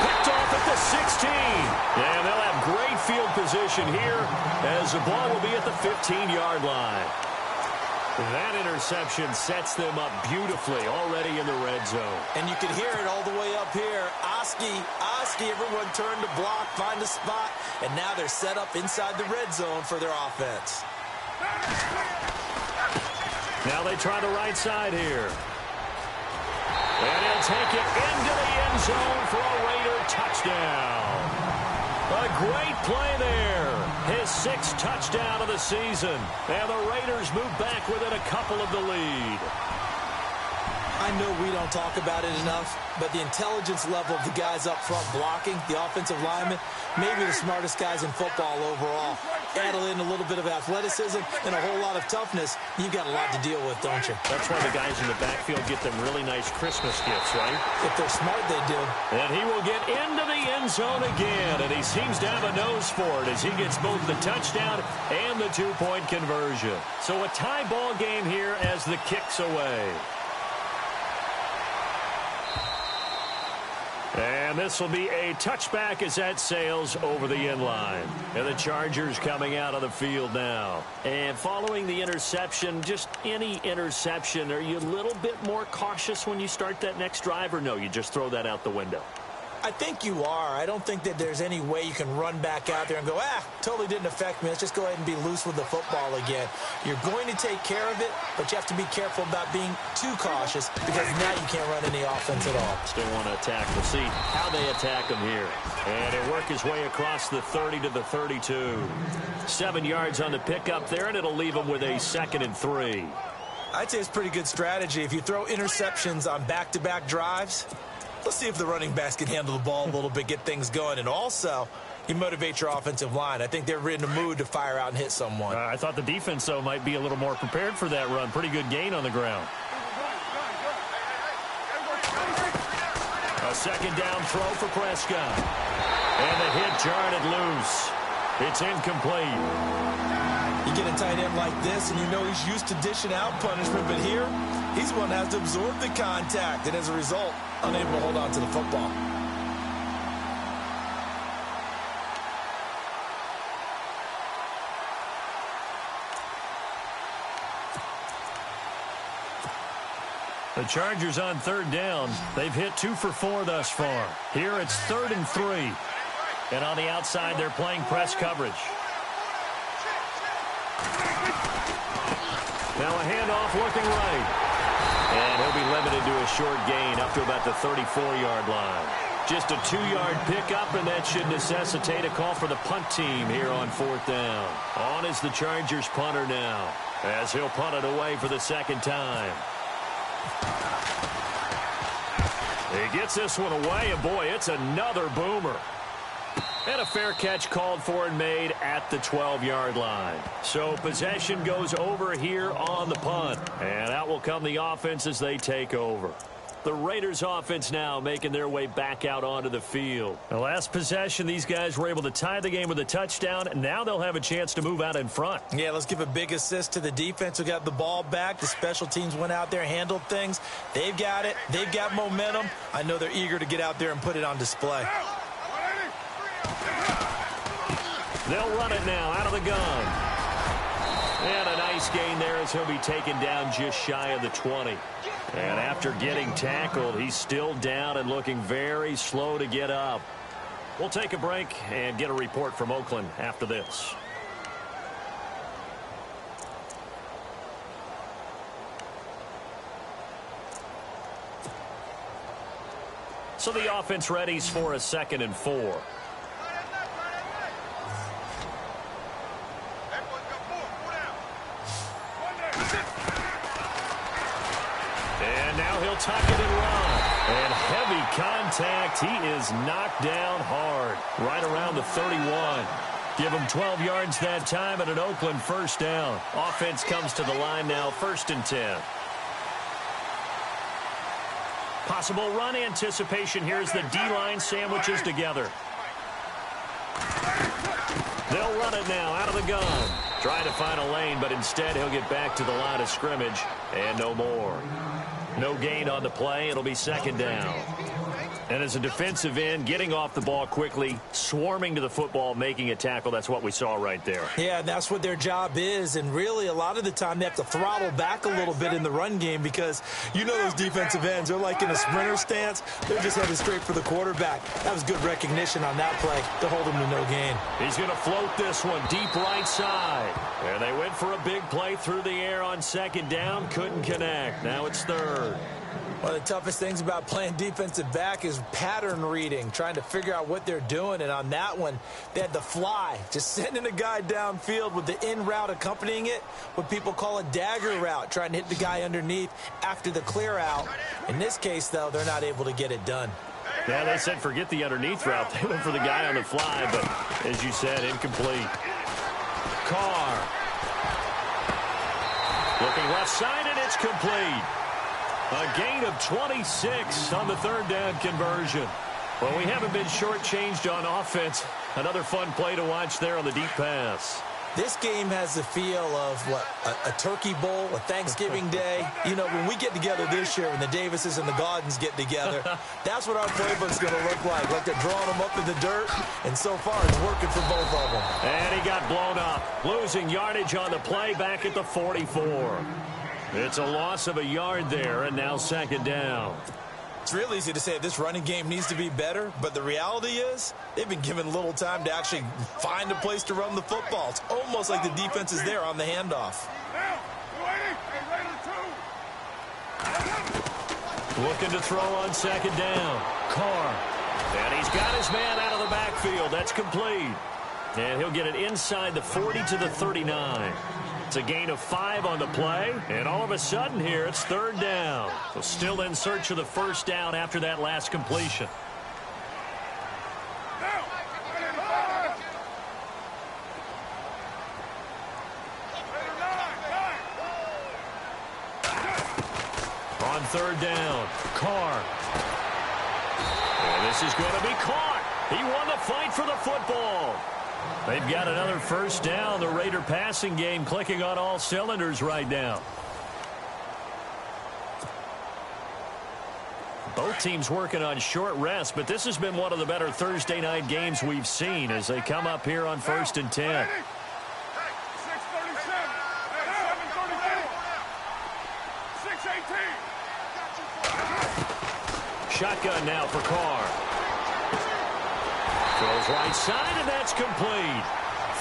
A: Picked off at the 16. Yeah, they'll have great field position here as the ball will be at the 15-yard line. That interception sets them up beautifully already in the red zone.
B: And you can hear it all the way up here. Oski, everyone turned to block, find a spot, and now they're set up inside the red zone for their offense.
A: Now they try the right side here. And he'll take it into the end zone for a Raider touchdown. A great play there. His 6th touchdown of the season. And the Raiders move back within a couple of the lead.
B: I know we don't talk about it enough, but the intelligence level of the guys up front blocking, the offensive linemen, maybe the smartest guys in football overall. Add in a little bit of athleticism and a whole lot of toughness, you've got a lot to deal with, don't you?
A: That's why the guys in the backfield get them really nice Christmas gifts, right?
B: If they're smart, they do.
A: And he will get into the end zone again, and he seems to have a nose for it as he gets both the touchdown and the 2-point conversion. So a tie ball game here as the kick's away. And this will be a touchback as that sails over the end line. And the Chargers coming out of the field now. And following the interception, just any interception, are you a little bit more cautious when you start that next drive, or no, you just throw that out the window?
B: I think you are. I don't think that there's any way you can run back out there and go, totally didn't affect me. Let's just go ahead and be loose with the football again. You're going to take care of it, but you have to be careful about being too cautious because now you can't run any offense at all.
A: Still want to attack. We'll see how they attack him here. And he'll work his way across the 30 to the 32. 7 yards on the pickup there, and it'll leave him with a 2nd and 3.
B: I'd say it's pretty good strategy. If you throw interceptions on back-to-back drives, let's see if the running backs can handle the ball a little bit, get things going. And also, you motivate your offensive line. I think they're in the mood to fire out and hit someone.
A: I thought the defense, though, might be a little more prepared for that run. Pretty good gain on the ground. A 2nd down throw for Prescott. And the hit jarred it loose. It's incomplete.
B: You get a tight end like this, and you know he's used to dishing out punishment, but here, he's the one that has to absorb the contact, and as a result, unable to hold on to the football.
A: The Chargers on 3rd down. They've hit 2 for 4 thus far. Here it's 3rd and 3. And on the outside, they're playing press coverage. Now a handoff looking right. And he'll be limited to a short gain up to about the 34-yard line. Just a 2-yard pickup, and that should necessitate a call for the punt team here on 4th down. On is the Chargers punter now, as he'll punt it away for the 2nd time. He gets this one away, and boy, it's another boomer. And a fair catch called for and made at the 12-yard line. So possession goes over here on the punt. And out will come the offense as they take over. The Raiders offense now making their way back out onto the field. The last possession, these guys were able to tie the game with a touchdown. And now they'll have a chance to move out in front.
B: Yeah, let's give a big assist to the defense who got the ball back. The special teams went out there, handled things. They've got it. They've got momentum. I know they're eager to get out there and put it on display.
A: They'll run it now out of the gun. And a nice gain there as he'll be taken down just shy of the 20. And after getting tackled, he's still down and looking very slow to get up. We'll take a break and get a report from Oakland after this. So the offense readies for a 2nd and 4. And now he'll tuck it and run. And heavy contact. He is knocked down hard. Right around the 31. Give him 12 yards that time and an Oakland 1st down. Offense comes to the line now, 1st and 10. Possible run anticipation here as the D-line sandwiches together. They'll run it now out of the gun. Trying to find a lane, but instead he'll get back to the line of scrimmage. And no more. No gain on the play. It'll be 2nd down. And as a defensive end, getting off the ball quickly, swarming to the football, making a tackle, that's what we saw right there.
B: Yeah, and that's what their job is. And really, a lot of the time, they have to throttle back a little bit in the run game because you know those defensive ends, they're like in a sprinter stance. They're just headed straight for the quarterback. That was good recognition on that play to hold him to no gain.
A: He's going to float this one deep right side. And they went for a big play through the air on second down. Couldn't connect. Now it's third.
B: One of the toughest things about playing defensive back is pattern reading, trying to figure out what they're doing. And on that one, they had the fly, just sending a guy downfield with the in route accompanying it, what people call a dagger route, trying to hit the guy underneath after the clear out. In this case, though, they're not able to get it done.
A: Yeah, they said forget the underneath route. They went for the guy on the fly, but as you said, incomplete. Carr. Looking left side, and it's complete. A gain of 26 on the third down conversion. Well, we haven't been shortchanged on offense. Another fun play to watch there on the deep pass.
B: This game has the feel of, what, a turkey bowl, a Thanksgiving day. You know, when we get together this year, when the Davises and the Gaudens get together, that's what our playbook's going to look like. Like they're drawing them up in the dirt, and so far it's working for both of them.
A: And he got blown up, losing yardage on the play back at the 44. It's a loss of a yard there, and now second down.
B: It's real easy to say this running game needs to be better, but the reality is they've been given little time to actually find a place to run the football. It's almost like the defense is there on the handoff.
A: Looking to throw on second down. Carr. And he's got his man out of the backfield. That's complete. And he'll get it inside the 40 to the 39. It's a gain of 5 on the play, and all of a sudden here it's third down. So still in search of the first down after that last completion. On third down, Carr. And this is going to be caught. He won the fight for the football. They've got another first down. The Raider passing game clicking on all cylinders right now. Both teams working on short rest, but this has been one of the better Thursday night games we've seen as they come up here on 1st and 10.
D: 6:37. 6:18.
A: Shotgun now for Carr. Throws right side, and that's complete.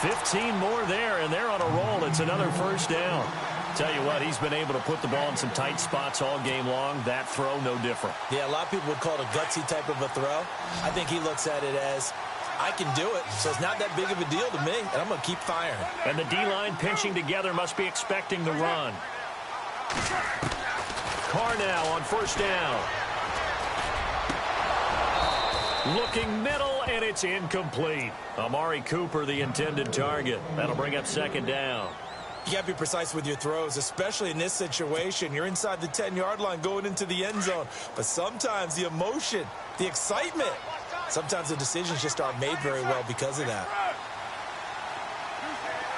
A: 15 more there, and they're on a roll. It's another first down. Tell you what, he's been able to put the ball in some tight spots all game long. That throw, no different.
B: Yeah, a lot of people would call it a gutsy type of a throw. I think he looks at it as, I can do it, so it's not that big of a deal to me, and I'm going to keep firing.
A: And the D-line pinching together must be expecting the run. Carr now on first down. Looking middle, and it's incomplete. Amari Cooper, the intended target. That'll bring up second down.
B: You got to be precise with your throws, especially in this situation. You're inside the 10-yard line going into the end zone. But sometimes the emotion, the excitement, sometimes the decisions just aren't made very well because of that.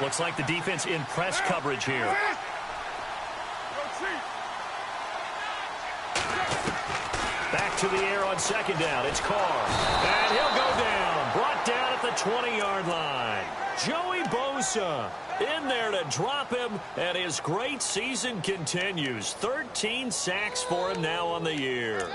A: Looks like the defense in press coverage here. Back to the air on second down. It's Carr. And he'll go down. Brought down at the 20-yard line. Joey Bosa in there to drop him, and his great season continues. 13 sacks for him now on the year.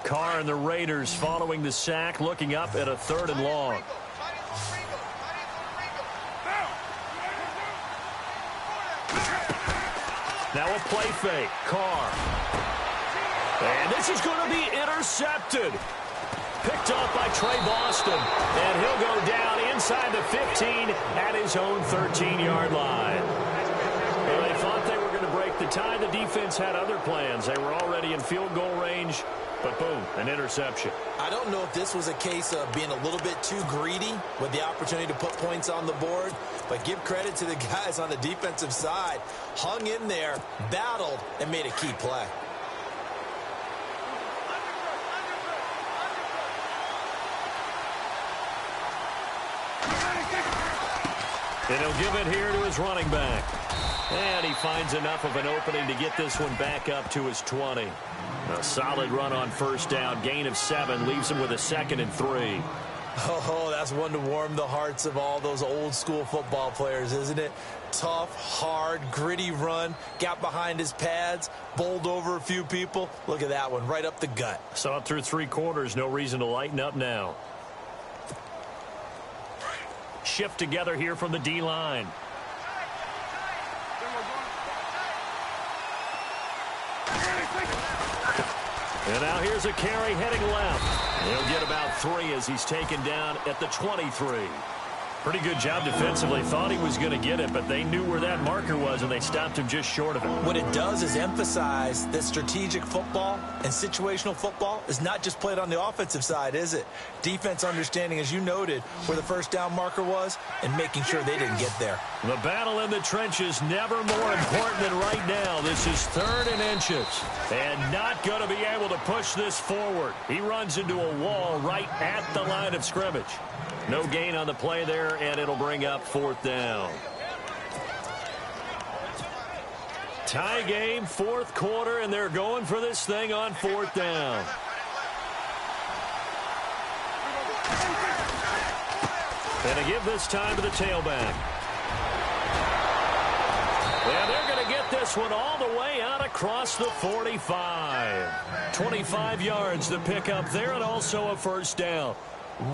A: Carr and the Raiders following the sack, looking up at a 3rd and long. Now a play fake. Carr. And this is going to be intercepted. Picked off by Trey Boston. And he'll go down inside the 15 at his own 13-yard line. Well, they thought they were going to break the tie. The defense had other plans. They were already in field goal range. But boom, an interception.
B: I don't know if this was a case of being a little bit too greedy with the opportunity to put points on the board, but give credit to the guys on the defensive side. Hung in there, battled, and made a key play.
A: And he'll give it here to his running back. And he finds enough of an opening to get this one back up to his 20. A solid run on first down. Gain of 7 leaves him with a 2nd and 3.
B: Oh, that's one to warm the hearts of all those old-school football players, isn't it? Tough, hard, gritty run. Got behind his pads, bowled over a few people. Look at that one, right up the gut.
A: Saw it through 3 quarters. No reason to lighten up now. Shift together here from the D-line. And now here's a carry heading left. He'll get about 3 as he's taken down at the 23. Pretty good job defensively. Thought he was going to get it, but they knew where that marker was, and they stopped him just short of it.
B: What it does is emphasize that strategic football and situational football is not just played on the offensive side, is it? Defense understanding, as you noted, where the first down marker was and making sure they didn't get there.
A: The battle in the trenches never more important than right now. This is 3rd and inches. And not going to be able to push this forward. He runs into a wall right at the line of scrimmage. No gain on the play there, and it'll bring up 4th down. Tie game, 4th quarter, and they're going for this thing on 4th down. And to give this time to the tailback. Yeah, they're going to get this one all the way out across the 45. 25 yards to pick up there, and also a 1st down.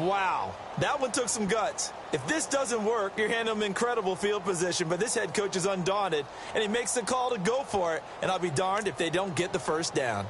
B: Wow, that one took some guts. If this doesn't work, you're handing them incredible field position, but this head coach is undaunted, and he makes the call to go for it, and I'll be darned if they don't get the 1st down.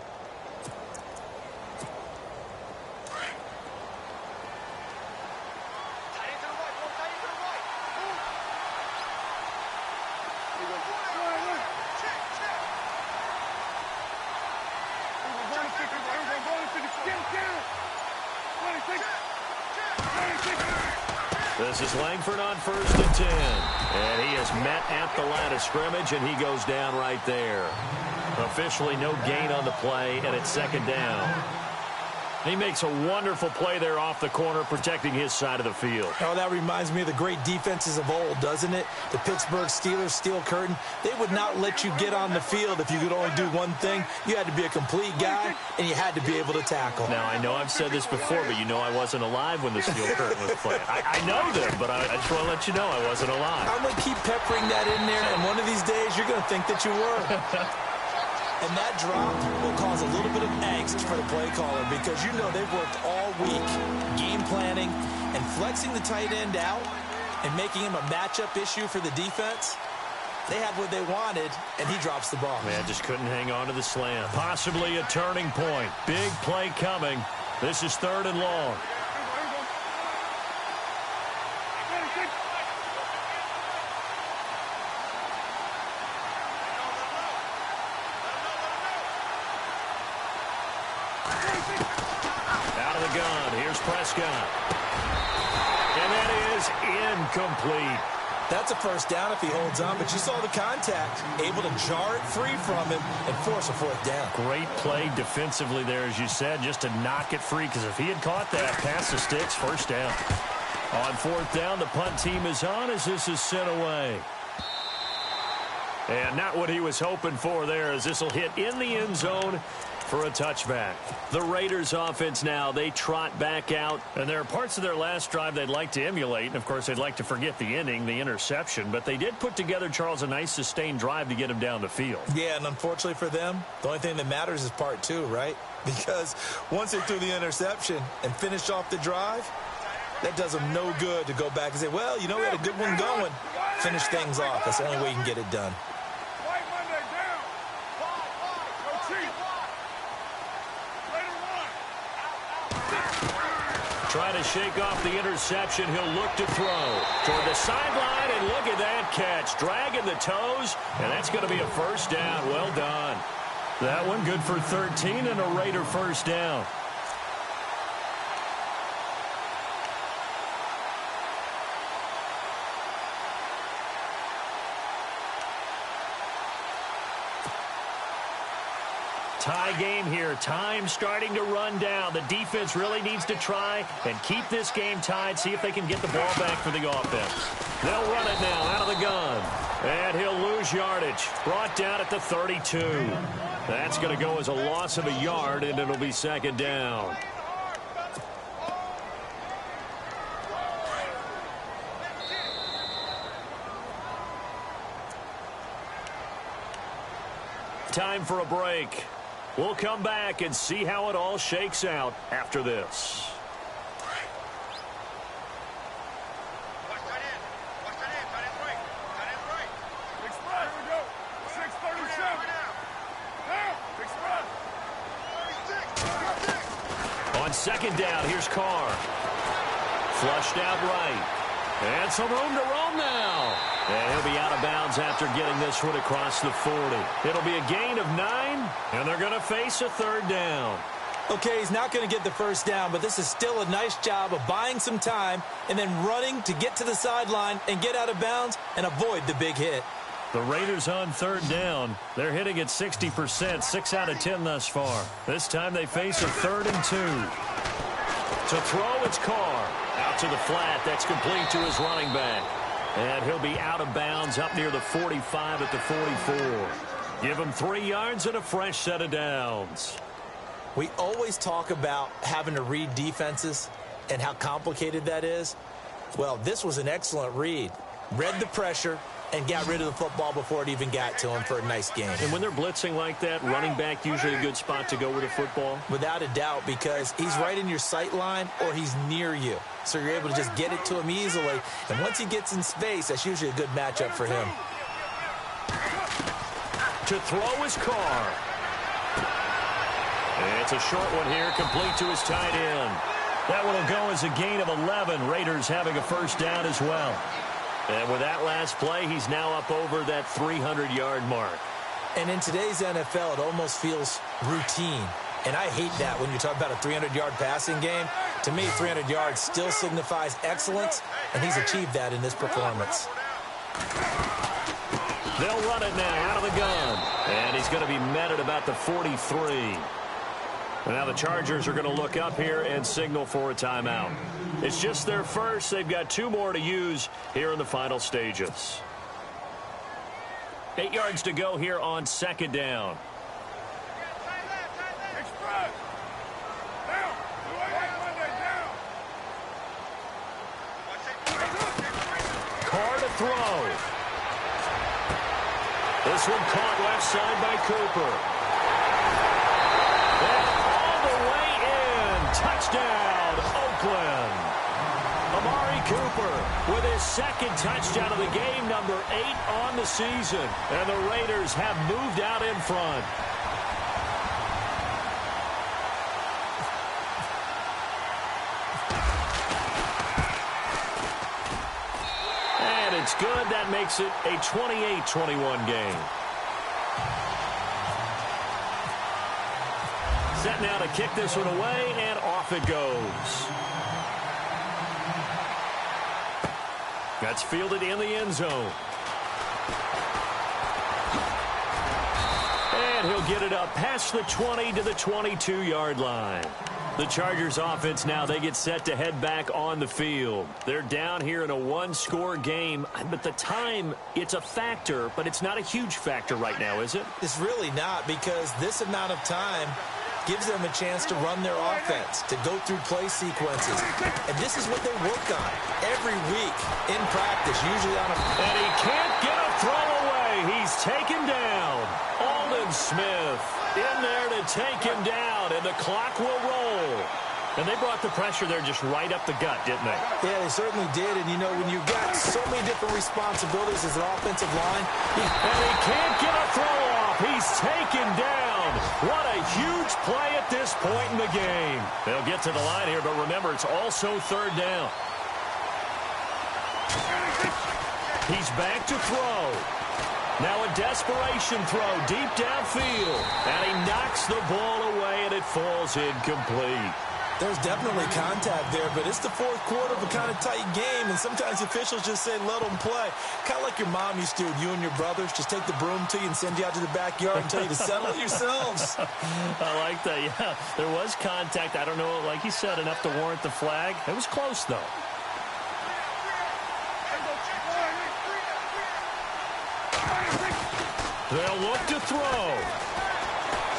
A: This is Langford on 1st and 10. And he is met at the line of scrimmage, and he goes down right there. Officially no gain on the play, and it's 2nd down. He makes a wonderful play there off the corner, protecting his side of the field.
B: Oh, that reminds me of the great defenses of old, doesn't it? The Pittsburgh Steelers, steel curtain. They would not let you get on the field if you could only do one thing. You had to be a complete guy, and you had to be able to tackle.
A: Now, I know I've said this before, but you know I wasn't alive when the steel curtain was playing. I know them, but I just want to let you know I wasn't alive.
B: I'm going to keep peppering that in there, and one of these days you're going to think that you were. And that drop will cause a little bit of angst for the play caller because you know they've worked all week game planning and flexing the tight end out and making him a matchup issue for the defense. They had what they wanted, and he drops the ball.
A: Man, just couldn't hang on to the slam. Possibly a turning point. Big play coming. This is 3rd and long. Out of the gun, here's Prescott. And that is incomplete.
B: That's a 1st down if he holds on, but you saw the contact. Able to jar it free from him and force a 4th down.
A: Great play defensively there, as you said, just to knock it free, because if he had caught that, past the sticks, 1st down. On 4th down, the punt team is on as this is sent away. And not what he was hoping for there, as this will hit in the end zone for a touchback. The Raiders offense now, they trot back out, and there are parts of their last drive they'd like to emulate, and of course they'd like to forget the ending, the interception, but they did put together, Charles, a nice sustained drive to get him down the field.
B: Yeah, and unfortunately for them, the only thing that matters is part 2, right? Because once they threw the interception and finished off the drive, that does them no good to go back and say, well, you know, we had a good one going. Finish things off. That's the only way you can get it done.
A: Trying to shake off the interception. He'll look to throw toward the sideline, and look at that catch. Dragging the toes, and that's going to be a 1st down. Well done. That one good for 13 and a Raider 1st down. Tie game here. Time starting to run down. The defense really needs to try and keep this game tied, see if they can get the ball back for the offense. They'll run it now out of the gun. And he'll lose yardage. Brought down at the 32. That's going to go as a loss of a yard, and it'll be second down. Time for a break. We'll come back and see how it all shakes out after this. On second down, here's Carr. Flushed out right. And some room to roam now. And he'll be out of bounds after getting this one across the 40. It'll be a gain of 9, and they're going to face a third down.
B: Okay, he's not going to get the first down, but this is still a nice job of buying some time and then running to get to the sideline and get out of bounds and avoid the big hit.
A: The Raiders on third down. They're hitting at 60%, 6 out of 10 thus far. This time they face a 3rd and 2. To throw, it's Carr. Out to the flat. That's complete to his running back. And he'll be out of bounds up near the 45 at the 44. Give him 3 yards and a fresh set of downs.
B: We always talk about having to read defenses and how complicated that is. Well, this was an excellent read. Read the pressure and got rid of the football before it even got to him for a nice game.
A: And when they're blitzing like that, running back usually a good spot to go with a football?
B: Without a doubt, because he's right in your sight line or he's near you. So you're able to just get it to him easily. And once he gets in space, that's usually a good matchup for him.
A: To throw is Carr. It's a short one here, complete to his tight end. That one will go as a gain of 11. Raiders having a first down as well. And with that last play, he's now up over that 300-yard mark.
B: And in today's NFL, it almost feels routine. And I hate that when you talk about a 300-yard passing game. To me, 300 yards still signifies excellence, and he's achieved that in this performance.
A: They'll run it now out of the gun. And he's going to be met at about the 43. And now the Chargers are going to look up here and signal for a timeout. It's just their first. They've got 2 more to use here in the final stages. 8 yards to go here on second down. Carr to throw. This one caught left side by Cooper. And all the way in. Touchdown, Oakland. Amari Cooper with his second touchdown of the game, number 8 on the season. And the Raiders have moved out in front. And it's good. That makes it a 28-21 game. Set now to kick this one away, and off it goes. That's fielded in the end zone. And he'll get it up past the 20 to the 22-yard line. The Chargers offense now, they get set to head back on the field. They're down here in a 1-score game, but the time, it's a factor, but it's not a huge factor right now, is it?
B: It's really not, because this amount of time gives them a chance to run their offense, to go through play sequences. And this is what they work on every week in practice, usually on a...
A: And he can't get a throw away. He's taken down. Aldon Smith in there to take him down, and the clock will roll. And they brought the pressure there just right up the gut, didn't they?
B: Yeah, they certainly did. And, you know, when you've got so many different responsibilities as an offensive line...
A: And he can't get a throw off. He's taken down. What a huge play at this point in the game. They'll get to the line here, but remember, it's also third down. He's back to throw. Now a desperation throw deep downfield. And he knocks the ball away, and it falls incomplete.
B: There's definitely contact there, but it's the fourth quarter of a kind of tight game, and sometimes officials just say, let them play. Kind of like your mom used to, you and your brothers, just take the broom to you and send you out to the backyard and tell you to settle it yourselves.
A: I like that, yeah. There was contact. I don't know, like you said, enough to warrant the flag. It was close, though. They'll look to throw.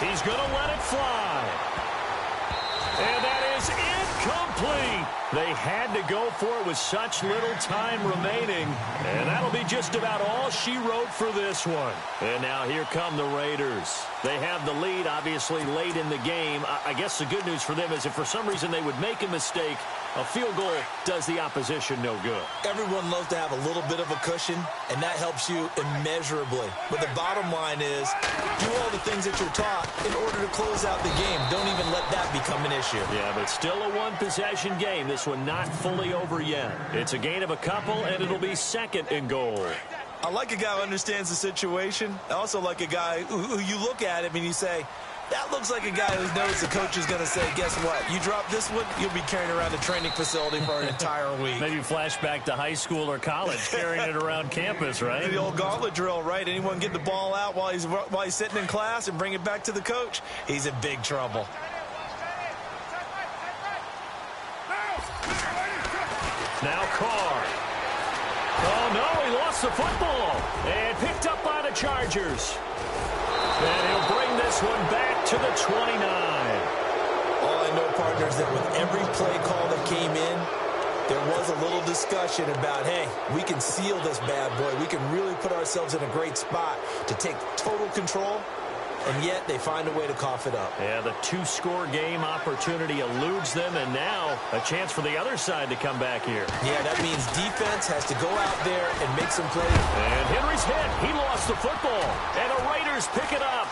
A: He's going to let it fly. And that is incomplete. They had to go for it with such little time remaining. And that'll be just about all she wrote for this one. And now here come the Raiders. They have the lead, obviously, late in the game. I guess the good news for them is if for some reason they would make a mistake, a field goal does the opposition no good.
B: Everyone loves to have a little bit of a cushion, and that helps you immeasurably. But the bottom line is, do all the things that you're taught in order to close out the game. Don't even let that become an issue.
A: Yeah, but still a one-possession game. This one not fully over yet. It's a gain of a couple, and it'll be second and goal.
B: I like a guy who understands the situation. I also like a guy who you look at him and you say, that looks like a guy who knows the coach is going to say, guess what? You drop this one, you'll be carrying around a training facility for an entire week.
A: Maybe flashback to high school or college, carrying it around campus, right?
B: The old gauntlet drill, right? Anyone get the ball out while he's sitting in class and bring it back to the coach? He's in big trouble.
A: Now Carr. Oh, no, he lost the football. And picked up by the Chargers. And he'll bring this one back to the 29.
B: All I know, partners, that with every play call that came in, there was a little discussion about, hey, we can seal this bad boy. We can really put ourselves in a great spot to take total control. And yet they find a way to cough it up.
A: Yeah, the two-score game opportunity eludes them, and now a chance for the other side to come back here.
B: Yeah, that means defense has to go out there and make some plays.
A: And Henry's hit. He lost the football. And the Raiders pick it up.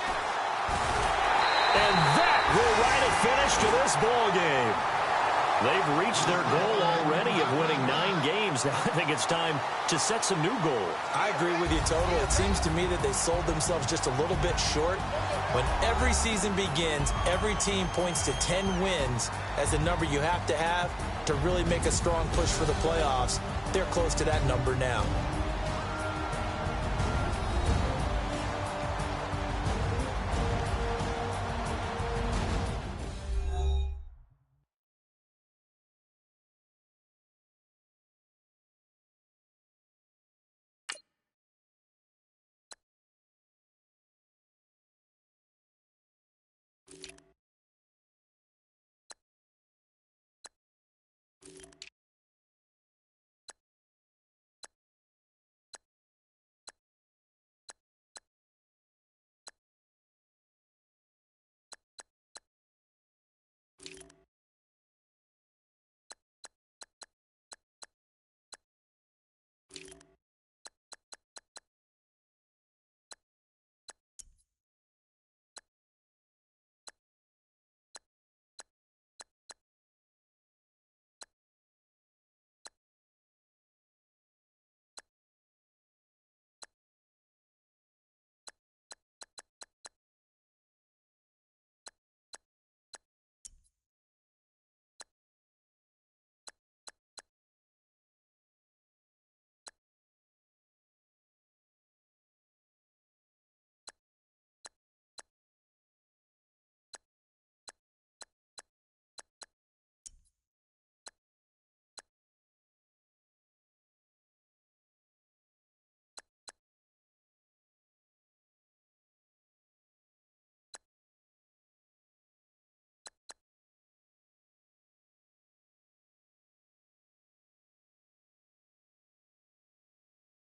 A: And that will write a finish to this ball game. They've reached their goal already of winning 9 games. Now I think it's time to set some new goals.
B: I agree with you totally. It seems to me that they sold themselves just a little bit short. When every season begins, every team points to 10 wins as the number you have to really make a strong push for the playoffs. They're close to that number now.